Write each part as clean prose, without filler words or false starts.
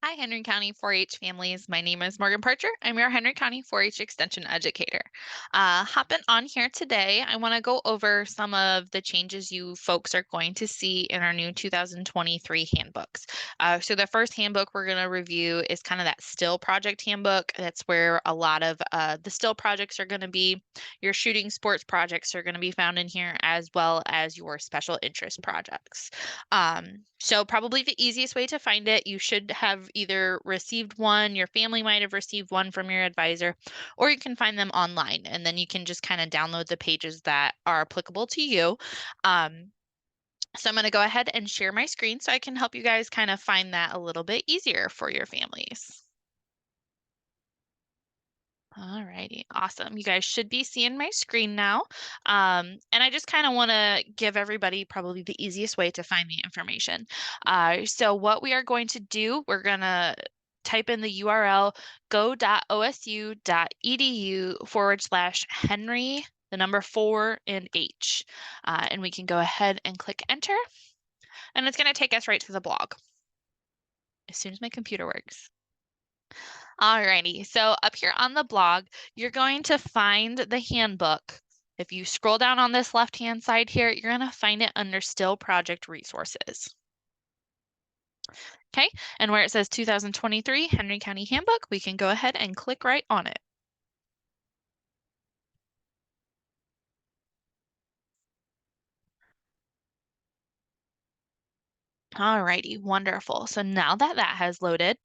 Hi, Henry County 4-H families. My name is Morgan Parcher. I'm your Henry County 4-H Extension Educator. Hopping on here today, I want to go over some of the changes you folks are going to see in our new 2023 handbooks. So the first handbook we're going to review is kind of that still project handbook. That's where a lot of the still projects are going to be. Your shooting sports projects are going to be found in here, as well as your special interest projects. So probably the easiest way to find it, you should have either received one, your family might have received one from your advisor, or you can find them online and then you can just kind of download the pages that are applicable to you. So I'm going to go ahead and share my screen so I can help you guys kind of find that a little bit easier for your families. All righty, awesome. You guys should be seeing my screen now. And I just kind of want to give everybody probably the easiest way to find the information. So what we are going to do, we're going to type in the URL go.osu.edu/Henry, the number 4 and H. And we can go ahead and click enter. And it's going to take us right to the blog as soon as my computer works. Alrighty, so up here on the blog, you're going to find the handbook. If you scroll down on this left-hand side here, you're going to find it under Still Project Resources. Okay, and where it says 2023 Henry County Handbook, we can go ahead and click right on it. Alrighty, wonderful. So now that that has loaded,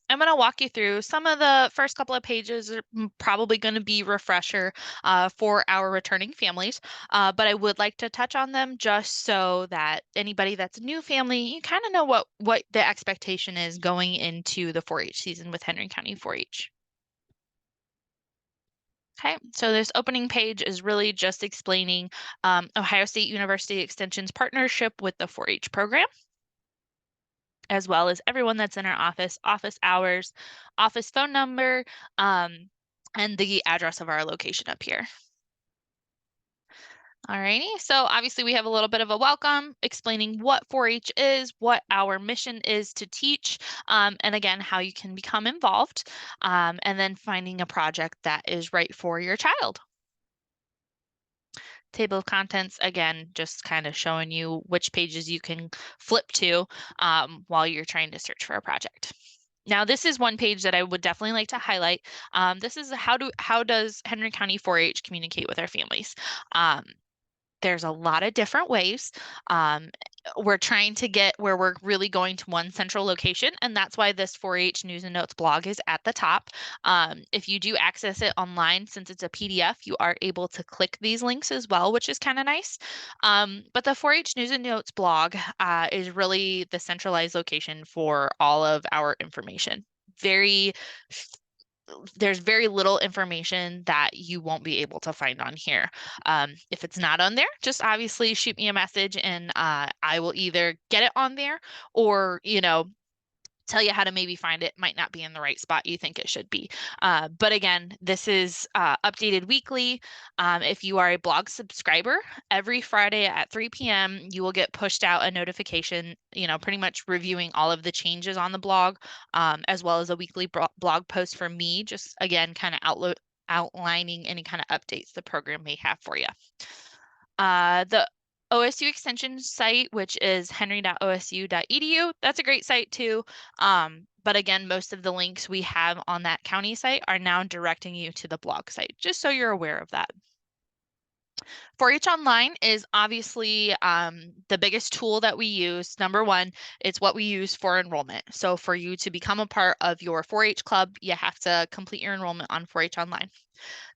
I'm going to walk you through some of the first couple of pages are probably going to be refresher for our returning families, but I would like to touch on them just so that anybody that's a new family, you kind of know what the expectation is going into the 4-H season with Henry County 4-H. Okay, so this opening page is really just explaining Ohio State University Extension's partnership with the 4-H program, as well as everyone that's in our office hours, office phone number, and the address of our location up here. Alrighty, so obviously we have a little bit of a welcome explaining what 4-H is, what our mission is to teach, and again, how you can become involved, and then finding a project that is right for your child. Table of contents, again, just kind of showing you which pages you can flip to while you're trying to search for a project. Now, this is one page that I would definitely like to highlight. This is how does Henry County 4-H communicate with our families? There's a lot of different ways. We're trying to get where we're really going to one central location, and that's why this 4-H News and Notes blog is at the top. If you do access it online, since it's a PDF, you are able to click these links as well, which is kind of nice. But the 4-H News and Notes blog is really the centralized location for all of our information. There's very little information that you won't be able to find on here. If it's not on there, just obviously shoot me a message and I will either get it on there or, tell you how to maybe find it. Might not be in the right spot you think it should be. But again, this is updated weekly. If you are a blog subscriber, every Friday at 3 p.m., you will get pushed out a notification, pretty much reviewing all of the changes on the blog, as well as a weekly blog post from me, just again, kind of outlining any kind of updates the program may have for you. The OSU extension site, which is henry.osu.edu. That's a great site too. But again, most of the links we have on that county site are now directing you to the blog site, just so you're aware of that. 4-H Online is obviously the biggest tool that we use. Number one, it's what we use for enrollment. So for you to become a part of your 4-H club, you have to complete your enrollment on 4-H Online.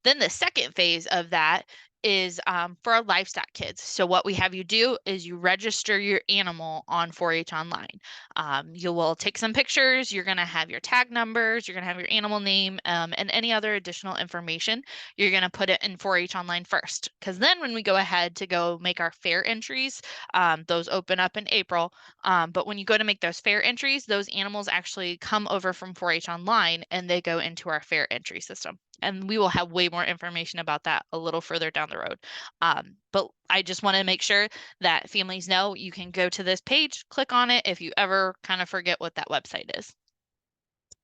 Then the second phase of that is for our livestock kids. So what we have you do is you register your animal on 4-H Online. You will take some pictures. You're going to have your tag numbers. You're going to have your animal name and any other additional information. You're going to put it in 4-H Online first, because then when we go ahead to go make our fair entries, those open up in April. But when you go to make those fair entries, those animals actually come over from 4-H Online and they go into our fair entry system. And we will have way more information about that a little further down the road. But I just want to make sure that families know you can go to this page, click on it if you ever kind of forget what that website is.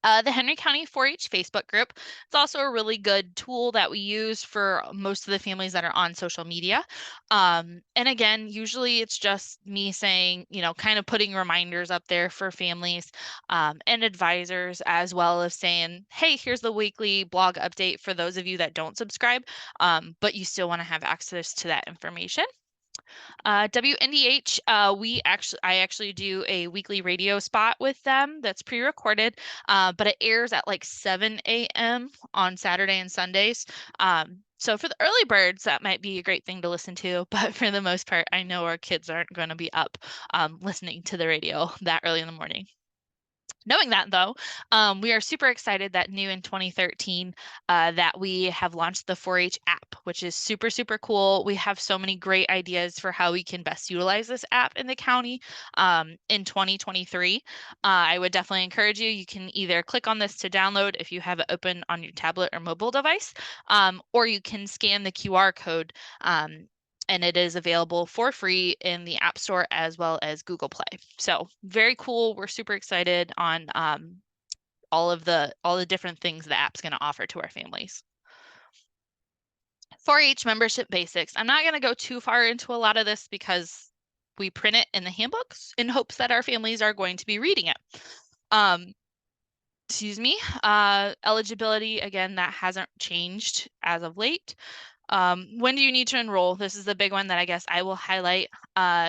The Henry County 4-H Facebook group. It's also a really good tool that we use for most of the families that are on social media. And again, usually it's just me saying, kind of putting reminders up there for families and advisors, as well as saying, hey, here's the weekly blog update for those of you that don't subscribe, but you still want to have access to that information. WNDH, I actually do a weekly radio spot with them that's pre-recorded, but it airs at like 7 a.m. on Saturday and Sundays. So for the early birds, that might be a great thing to listen to, but for the most part, I know our kids aren't going to be up listening to the radio that early in the morning. Knowing that though, we are super excited that new in 2013 that we have launched the 4-H app, which is super, super cool. We have so many great ideas for how we can best utilize this app in the county in 2023. I would definitely encourage you. You can either click on this to download if you have it open on your tablet or mobile device, or you can scan the QR code and it is available for free in the App Store as well as Google Play. So very cool. We're super excited on all the different things the app's going to offer to our families. 4-H membership basics. I'm not going to go too far into a lot of this because we print it in the handbooks in hopes that our families are going to be reading it. Excuse me. Eligibility, again, that hasn't changed as of late. When do you need to enroll? This is the big one that I guess I will highlight.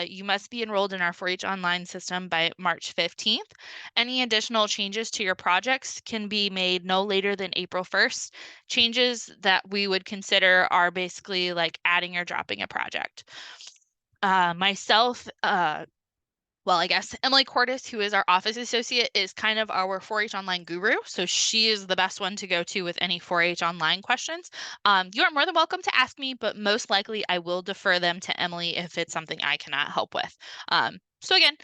You must be enrolled in our 4-H online system by March 15th. Any additional changes to your projects can be made no later than April 1st. Changes that we would consider are basically like adding or dropping a project. Myself, well, I guess Emily Cordes, who is our office associate, is kind of our 4-H online guru. So she is the best one to go to with any 4-H online questions. You are more than welcome to ask me, but most likely I will defer them to Emily if it's something I cannot help with. So again,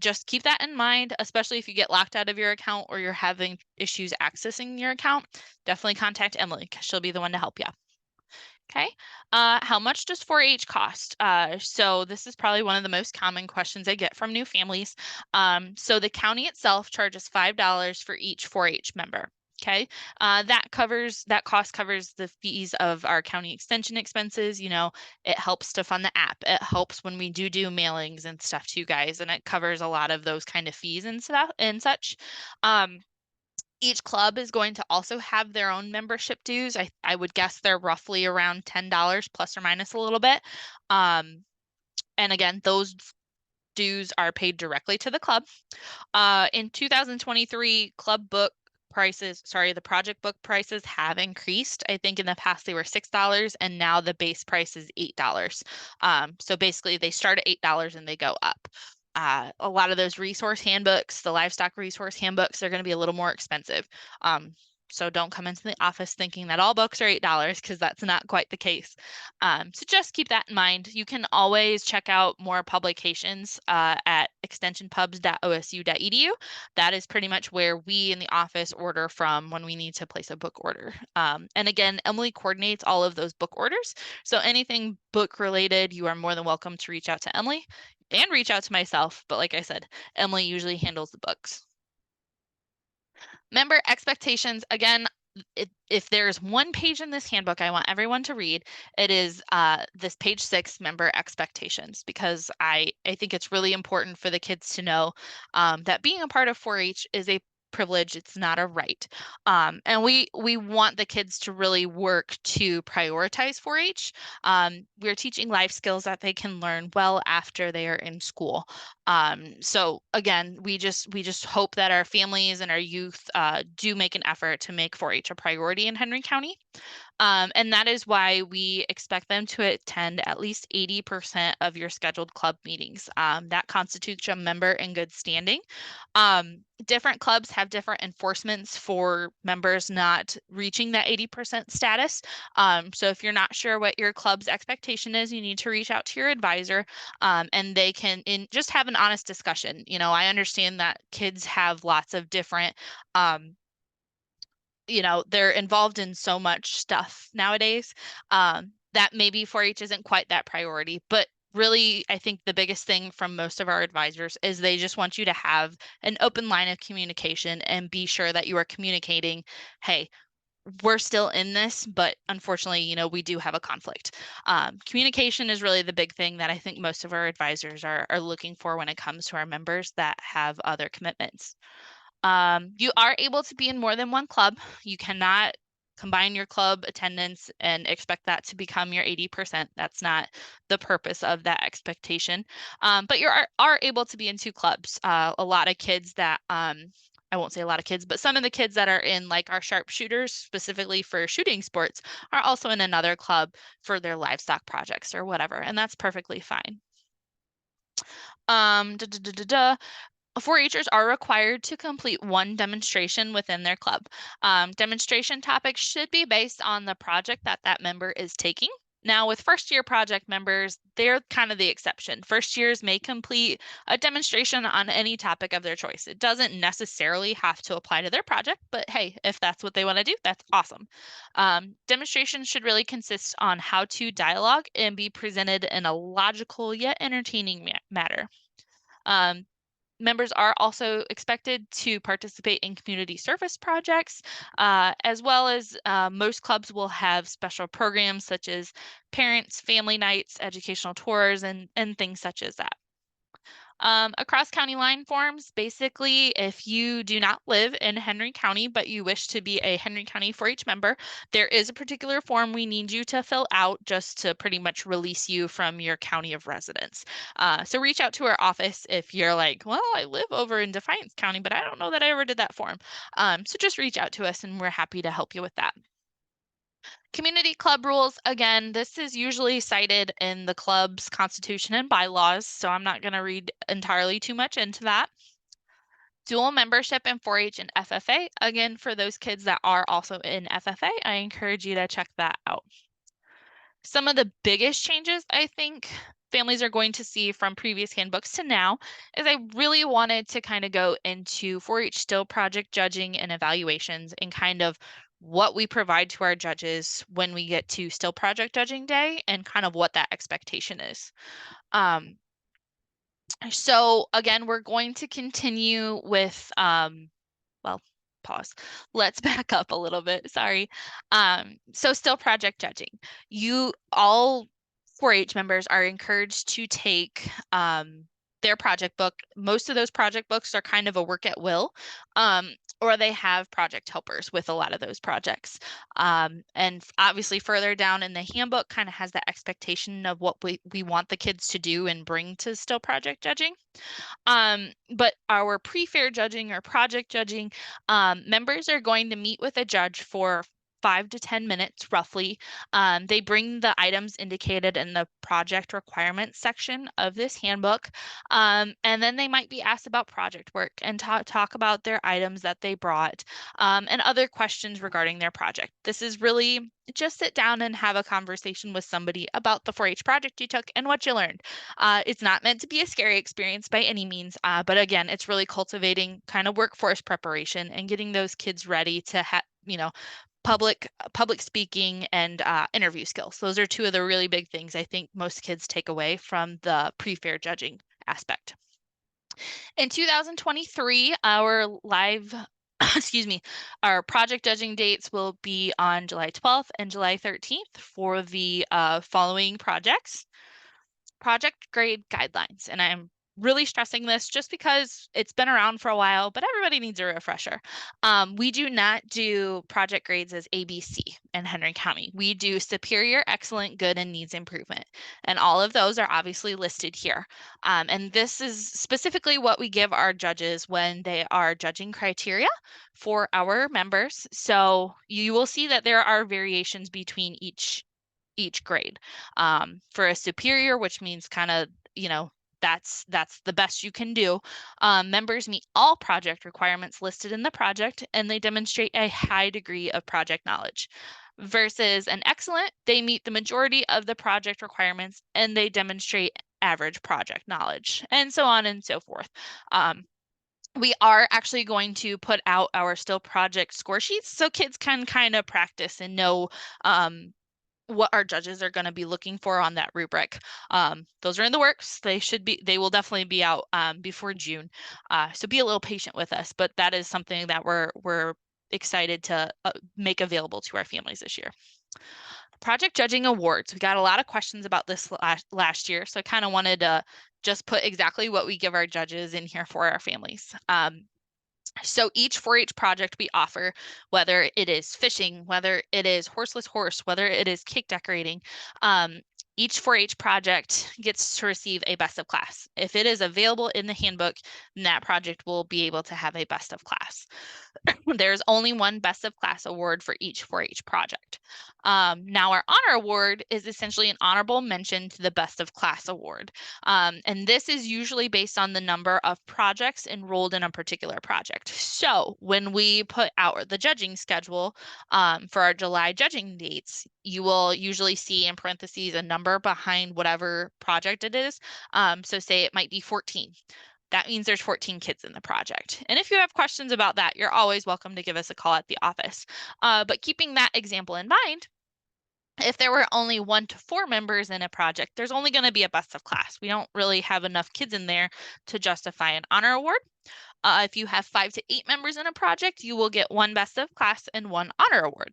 just keep that in mind, especially if you get locked out of your account or you're having issues accessing your account. Definitely contact Emily because she'll be the one to help you. Okay. How much does 4-H cost? So this is probably one of the most common questions I get from new families. So the county itself charges $5 for each 4-H member. Okay. That cost covers the fees of our county extension expenses. It helps to fund the app. It helps when we do mailings and stuff to you guys, and it covers a lot of those kind of fees and stuff and such. Each club is going to also have their own membership dues. I would guess they're roughly around $10 plus or minus a little bit. And again, those dues are paid directly to the club. In 2023, the project book prices have increased. I think in the past they were $6 and now the base price is $8. So basically they start at $8 and they go up. A lot of those resource handbooks, the livestock resource handbooks, they're going to be a little more expensive. So don't come into the office thinking that all books are $8 because that's not quite the case. So just keep that in mind. You can always check out more publications at extensionpubs.osu.edu. That is pretty much where we in the office order from when we need to place a book order. And again, Emily coordinates all of those book orders. So anything book related, you are more than welcome to reach out to Emily and reach out to myself. But like I said, Emily usually handles the books. Member expectations, again, if there's one page in this handbook I want everyone to read, it is this page 6, member expectations, because I think it's really important for the kids to know that being a part of 4-H is a privilege. It's not a right. And we want the kids to really work to prioritize 4-H. We're teaching life skills that they can learn well after they are in school. So again, we just hope that our families and our youth do make an effort to make 4-H a priority in Henry County. And that is why we expect them to attend at least 80% of your scheduled club meetings. That constitutes a member in good standing. Different clubs have different enforcements for members not reaching that 80% status. So if you're not sure what your club's expectation is, you need to reach out to your advisor and they can just have an honest discussion. I understand that kids have lots of different they're involved in so much stuff nowadays that maybe 4-H isn't quite that priority, but really, I think the biggest thing from most of our advisors is they just want you to have an open line of communication and be sure that you are communicating, hey, we're still in this, but unfortunately, we do have a conflict. Communication is really the big thing that I think most of our advisors are looking for when it comes to our members that have other commitments. You are able to be in more than one club. You cannot combine your club attendance and expect that to become your 80%. That's not the purpose of that expectation. But you are able to be in two clubs. A lot of kids that I won't say a lot of kids, but some of the kids that are in like our sharpshooters, specifically for shooting sports, are also in another club for their livestock projects or whatever, and that's perfectly fine. Da, da, da, da, da. 4-Hers are required to complete one demonstration within their club. Demonstration topics should be based on the project that that member is taking. Now, with first-year project members, they're kind of the exception. First years may complete a demonstration on any topic of their choice. It doesn't necessarily have to apply to their project, but hey, if that's what they want to do, that's awesome. Demonstrations should really consist on how to dialogue and be presented in a logical yet entertaining manner. Um, Members are also expected to participate in community service projects, as well as most clubs will have special programs such as parents, family nights, educational tours, and things such as that. Across county line forms, basically, if you do not live in Henry County, but you wish to be a Henry County 4-H member, there is a particular form we need you to fill out just to pretty much release you from your county of residence. So reach out to our office if you're like, well, I live over in Defiance County, but I don't know that I ever did that form. So just reach out to us and we're happy to help you with that. Community club rules, again, this is usually cited in the club's constitution and bylaws, so I'm not going to read entirely too much into that. Dual membership in 4-H and FFA, again, for those kids that are also in FFA, I encourage you to check that out. Some of the biggest changes I think families are going to see from previous handbooks to now is I really wanted to kind of go into 4-H still project judging and evaluations and kind of what we provide to our judges when we get to still project judging day and kind of what that expectation is. So again, we're going to continue with well, pause. Let's back up a little bit. Sorry. So still project judging. You all 4-H members are encouraged to take their project book. Most of those project books are kind of a work at will, or they have project helpers with a lot of those projects. And obviously further down in the handbook kind of has the expectation of what we want the kids to do and bring to still project judging. But our pre-fair judging or project judging, members are going to meet with a judge for 5 to 10 minutes roughly. They bring the items indicated in the project requirements section of this handbook. And then they might be asked about project work and talk about their items that they brought, and other questions regarding their project. This is really just sit down and have a conversation with somebody about the 4-H project you took and what you learned. It's not meant to be a scary experience by any means, but again, it's really cultivating kind of workforce preparation and getting those kids ready to have, public speaking and interview skills. Those are two of the really big things I think most kids take away from the pre-fair judging aspect. In 2023, our live excuse me, our project judging dates will be on July 12th and July 13th for the following projects. Project grade guidelines. And I'm really stressing this just because it's been around for a while, but everybody needs a refresher. We do not do project grades as ABC in Henry County. We do superior, excellent, good, and needs improvement. And all of those are obviously listed here. And this is specifically what we give our judges when they are judging criteria for our members. So you will see that there are variations between each grade. For a superior, which means kind of, that's the best you can do. Members meet all project requirements listed in the project, and they demonstrate a high degree of project knowledge. Versus an excellent, they meet the majority of the project requirements, and they demonstrate average project knowledge, and so on and so forth. We are actually going to put out our still project score sheets so kids can kind of practice and know what our judges are going to be looking for on that rubric. Those are in the works. They will definitely be out before June. So be a little patient with us, but that is something that we're excited to make available to our families this year. Project judging awards. We got a lot of questions about this last year, so I kind of wanted to just put exactly what we give our judges in here for our families. So each 4-H project we offer, whether it is fishing, whether it is horseless horse, whether it is cake decorating, each 4-H project gets to receive a best of class. If it is available in the handbook, then that project will be able to have a best of class. There's only one best of class award for each 4-H project. Now our honor award is essentially an honorable mention to the best of class award. And this is usually based on the number of projects enrolled in a particular project. So when we put out the judging schedule for our July judging dates, you will usually see in parentheses a number behind whatever project it is. So say it might be 14. That means there's 14 kids in the project. And if you have questions about that, you're always welcome to give us a call at the office. But keeping that example in mind, if there were only 1 to 4 members in a project, there's only going to be a best of class. We don't really have enough kids in there to justify an honor award. If you have 5 to 8 members in a project, you will get 1 best of class and 1 honor award.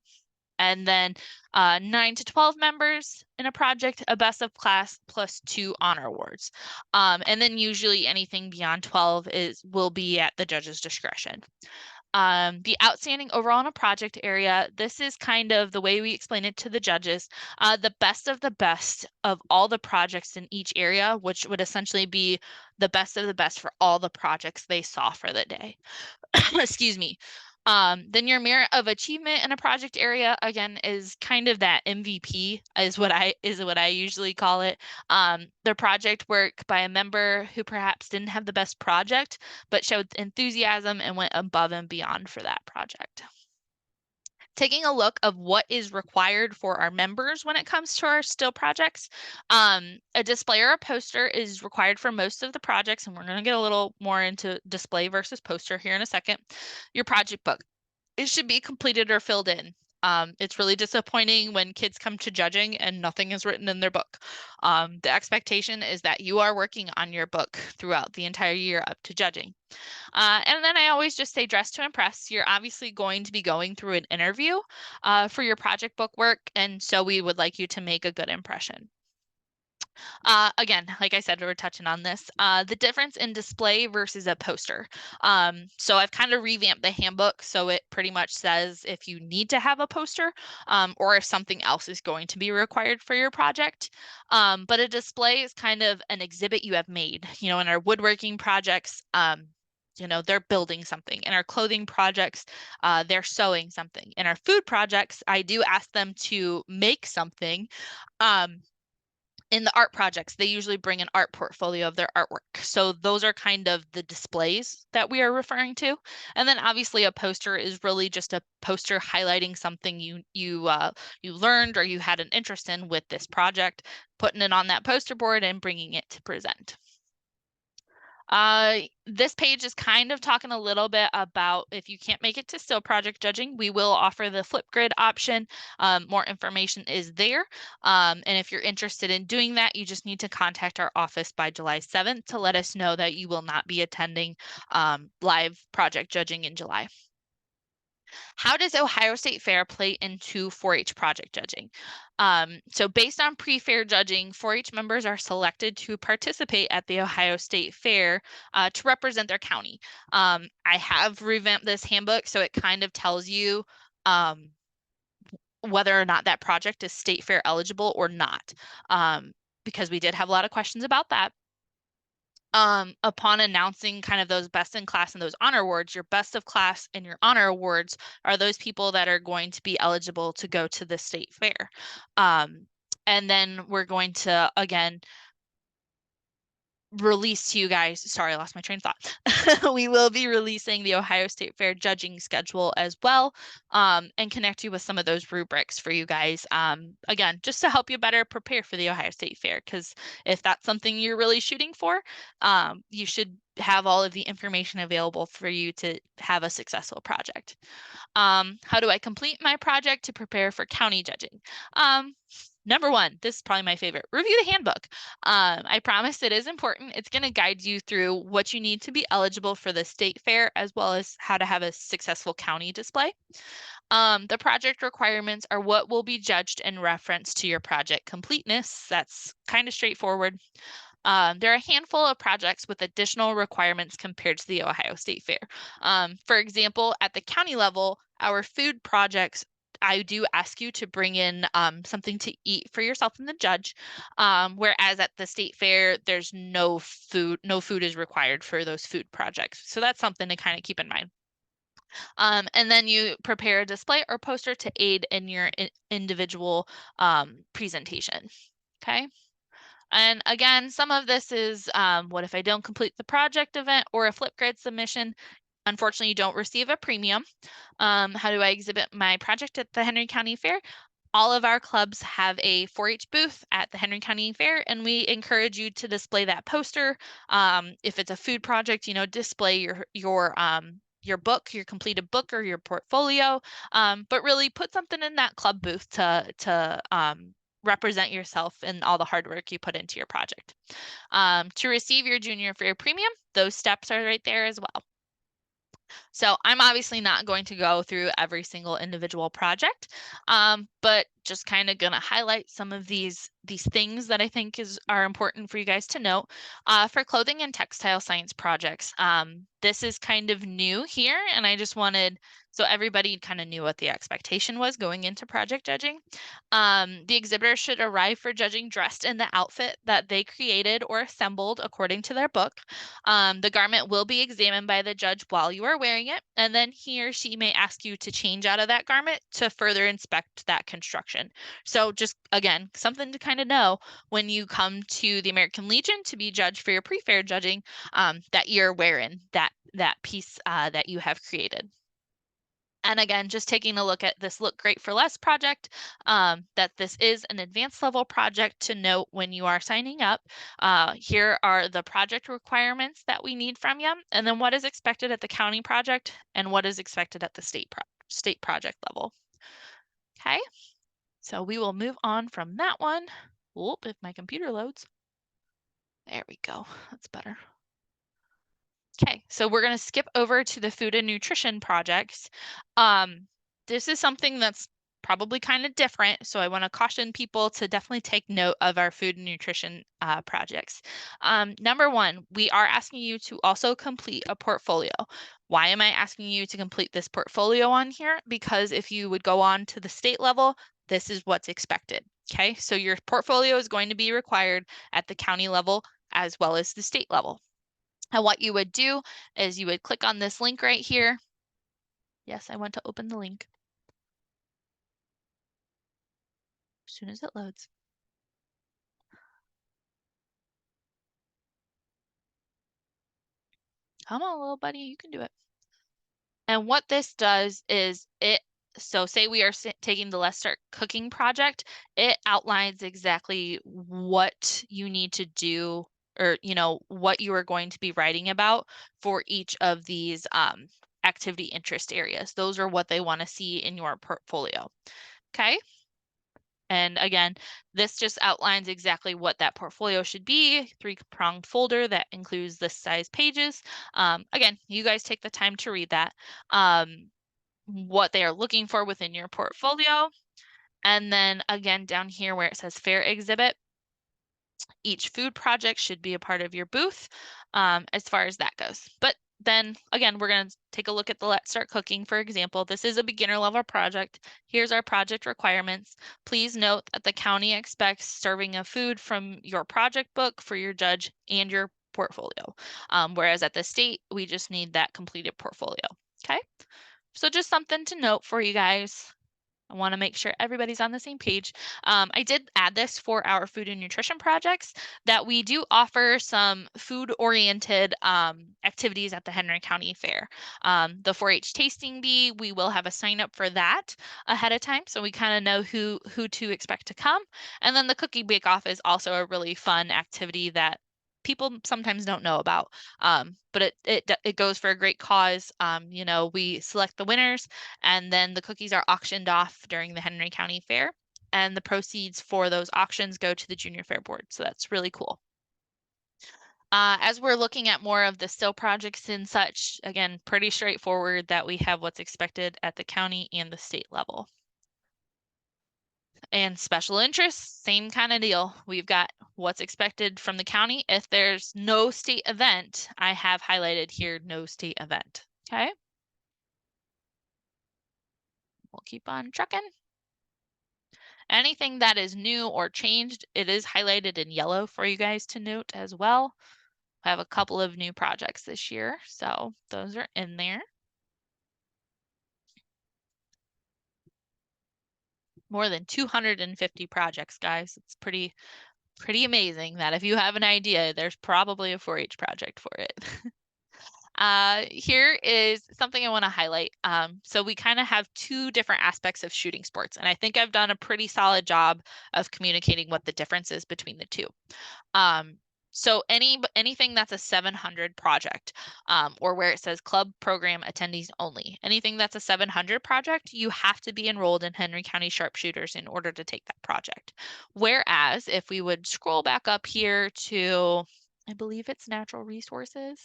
And then 9 to 12 members in a project, a best of class plus 2 honor awards. And then usually anything beyond 12 will be at the judge's discretion. The outstanding overall in a project area, this is kind of the way we explain it to the judges. The best of all the projects in each area, which would essentially be the best of the best for all the projects they saw for the day. Excuse me. Then your merit of achievement in a project area, again, is kind of that MVP is what I usually call it. The project work by a member who perhaps didn't have the best project, but showed enthusiasm and went above and beyond for that project. Taking a look of what is required for our members when it comes to our still projects. A display or a poster is required for most of the projects, and we're going to get a little more into display versus poster here in a second. Your project book. It should be completed or filled in. It's really disappointing when kids come to judging and nothing is written in their book. The expectation is that you are working on your book throughout the entire year up to judging. And then I always just say dress to impress. You're obviously going to be going through an interview for your project book work, and so we would like you to make a good impression. Again, like I said, we're touching on this, the difference in display versus a poster. So I've kind of revamped the handbook. So it pretty much says if you need to have a poster or if something else is going to be required for your project. But a display is kind of an exhibit you have made, in our woodworking projects, they're building something. In our clothing projects, they're sewing something. In our food projects, I do ask them to make something. In the art projects, they usually bring an art portfolio of their artwork. So those are kind of the displays that we are referring to. And then obviously a poster is really just a poster highlighting something you learned or you had an interest in with this project, putting it on that poster board and bringing it to present. This page is kind of talking a little bit about if you can't make it to still project judging, we will offer the Flipgrid option. More information is there. And if you're interested in doing that, you just need to contact our office by July 7th to let us know that you will not be attending live project judging in July. How does Ohio State Fair play into 4-H project judging? So based on pre-fair judging, 4-H members are selected to participate at the Ohio State Fair to represent their county. I have revamped this handbook, so it kind of tells you whether or not that project is state fair eligible or not, because we did have a lot of questions about that. Upon announcing kind of those best in class and those honor awards, your best of class and your honor awards are those people that are going to be eligible to go to the state fair. And then we're going to, again, release to you guys. Sorry, I lost my train of thought. We will be releasing the Ohio State Fair judging schedule as well, and connect you with some of those rubrics for you guys. Again, just to help you better prepare for the Ohio State Fair, because if that's something you're really shooting for, you should have all of the information available for you to have a successful project. How do I complete my project to prepare for county judging? Number one, this is probably my favorite, review the handbook. I promise it is important. It's going to guide you through what you need to be eligible for the state fair, as well as how to have a successful county display. The project requirements are what will be judged in reference to your project completeness. That's kind of straightforward. There are a handful of projects with additional requirements compared to the Ohio State Fair. For example, at the county level, our food projects, I do ask you to bring in something to eat for yourself and the judge. Whereas at the state fair, there's no food is required for those food projects. So that's something to kind of keep in mind. And then you prepare a display or poster to aid in your individual presentation. Okay. And again, some of this is what if I don't complete the project event or a Flipgrid submission? Unfortunately, you don't receive a premium. How do I exhibit my project at the Henry County Fair? All of our clubs have a 4-H booth at the Henry County Fair, and we encourage you to display that poster. If it's a food project, display your book, your completed book, or your portfolio. But really put something in that club booth to represent yourself and all the hard work you put into your project. To receive your junior fair premium, those steps are right there as well. So I'm obviously not going to go through every single individual project, but just kind of going to highlight some of these things that I think are important for you guys to note. For clothing and textile science projects, this is kind of new here, and I just wanted so everybody kind of knew what the expectation was going into project judging. The exhibitor should arrive for judging dressed in the outfit that they created or assembled according to their book. The garment will be examined by the judge while you are wearing it, and then he or she may ask you to change out of that garment to further inspect that construction. So just, again, something to kind of know when you come to the American Legion to be judged for your pre-fair judging, that you're wearing that piece that you have created. And again, just taking a look at this Look Great for Less project, that this is an advanced level project to note when you are signing up. Here are the project requirements that we need from you, and then what is expected at the county project and what is expected at the state project level. Okay, so we will move on from that one. Whoop, if my computer loads. There we go, that's better. Okay, so we're going to skip over to the food and nutrition projects. This is something that's probably kind of different, so I want to caution people to definitely take note of our food and nutrition projects. Number one, we are asking you to also complete a portfolio. Why am I asking you to complete this portfolio on here? Because if you would go on to the state level, this is what's expected. Okay, so your portfolio is going to be required at the county level as well as the state level. And what you would do is you would click on this link right here. Yes, I want to open the link as soon as it loads. Come on, little buddy, you can do it. And what this does is so say we are taking the Let's Start Cooking project, it outlines exactly what you need to do, or what you are going to be writing about for each of these activity interest areas. Those are what they want to see in your portfolio. Okay. And again, this just outlines exactly what that portfolio should be, 3-pronged folder that includes this size pages. Again, you guys take the time to read that, what they are looking for within your portfolio. And then again, down here where it says fair exhibit, each food project should be a part of your booth, as far as that goes. But then again, we're going to take a look at the Let's Start Cooking, for example. This is a beginner level project. Here's our project requirements. Please note that the county expects serving of food from your project book for your judge and your portfolio. Whereas at the state, we just need that completed portfolio. Okay, so just something to note for you guys. I want to make sure everybody's on the same page. I did add this for our food and nutrition projects, that we do offer some food-oriented activities at the Henry County Fair. The 4-H tasting bee, we will have a sign up for that ahead of time, so we kind of know who to expect to come. And then the cookie bake-off is also a really fun activity that people sometimes don't know about. But it goes for a great cause. We select the winners, and then the cookies are auctioned off during the Henry County Fair, and the proceeds for those auctions go to the Junior Fair Board. So that's really cool. As we're looking at more of the still projects and such, again, pretty straightforward that we have what's expected at the county and the state level. And special interests, same kind of deal. We've got what's expected from the county. If there's no state event, I have highlighted here, no state event. Okay. We'll keep on trucking. Anything that is new or changed, it is highlighted in yellow for you guys to note as well. I have a couple of new projects this year, so those are in there. More than 250 projects, guys. It's pretty amazing that if you have an idea, there's probably a 4-H project for it. Here is something I want to highlight. So we kind of have two different aspects of shooting sports, and I think I've done a pretty solid job of communicating what the difference is between the two. So anything that's a 700 project, or where it says club program attendees only, anything that's a 700 project, you have to be enrolled in Henry County Sharpshooters in order to take that project. Whereas if we would scroll back up here to, I believe it's natural resources.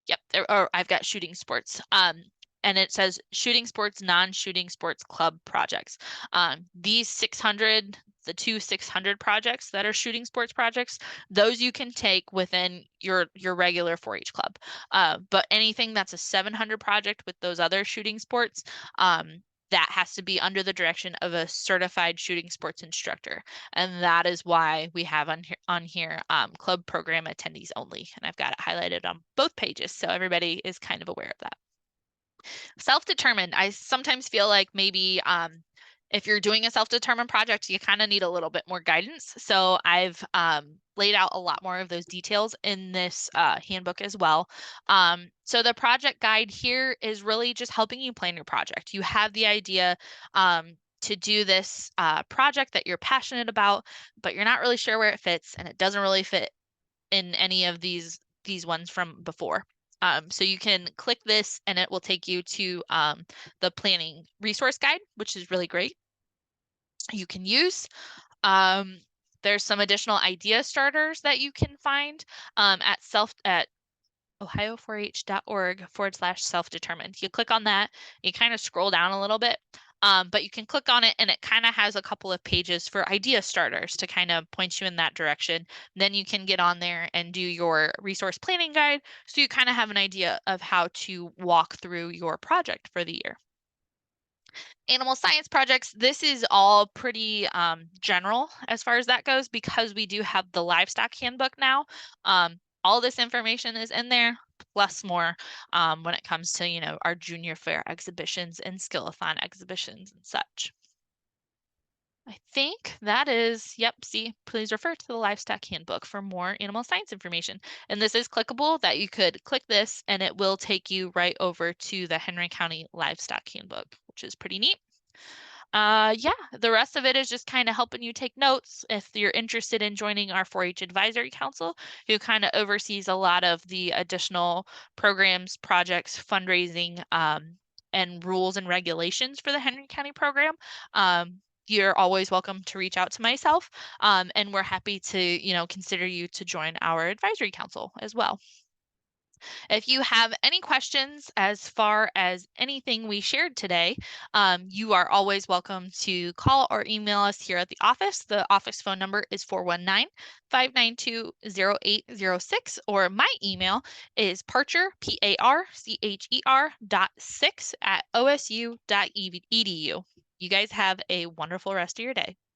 Yep, or I've got shooting sports. And it says shooting sports, non-shooting sports club projects. These 600, the two 600 projects that are shooting sports projects, those you can take within your regular 4-H club. But anything that's a 700 project with those other shooting sports, that has to be under the direction of a certified shooting sports instructor. And that is why we have on here club program attendees only. And I've got it highlighted on both pages, so everybody is kind of aware of that. Self-determined, I sometimes feel like maybe if you're doing a self-determined project, you kind of need a little bit more guidance. So I've laid out a lot more of those details in this handbook as well. So the project guide here is really just helping you plan your project. You have the idea to do this project that you're passionate about, but you're not really sure where it fits, and it doesn't really fit in any of these ones from before. So you can click this and it will take you to the planning resource guide, which is really great. You can use. There's some additional idea starters that you can find at ohio4h.org/self-determined. You click on that, you kind of scroll down a little bit, but you can click on it and it kind of has a couple of pages for idea starters to kind of point you in that direction. Then you can get on there and do your resource planning guide, so you kind of have an idea of how to walk through your project for the year. Animal science projects, this is all pretty general as far as that goes, because we do have the livestock handbook now. All this information is in there, plus more when it comes to, our junior fair exhibitions and skill-a-thon exhibitions and such. I think that is, yep, see, please refer to the livestock handbook for more animal science information. And this is clickable, that you could click this and it will take you right over to the Henry County Livestock Handbook, which is pretty neat. Yeah, the rest of it is just kind of helping you take notes if you're interested in joining our 4-H Advisory Council, who kind of oversees a lot of the additional programs, projects, fundraising, and rules and regulations for the Henry County program. You're always welcome to reach out to myself, and we're happy to, consider you to join our advisory council as well. If you have any questions as far as anything we shared today, you are always welcome to call or email us here at the office. The office phone number is 419-592-0806, or my email is parcher, parcher.6@osu.edu. You guys have a wonderful rest of your day.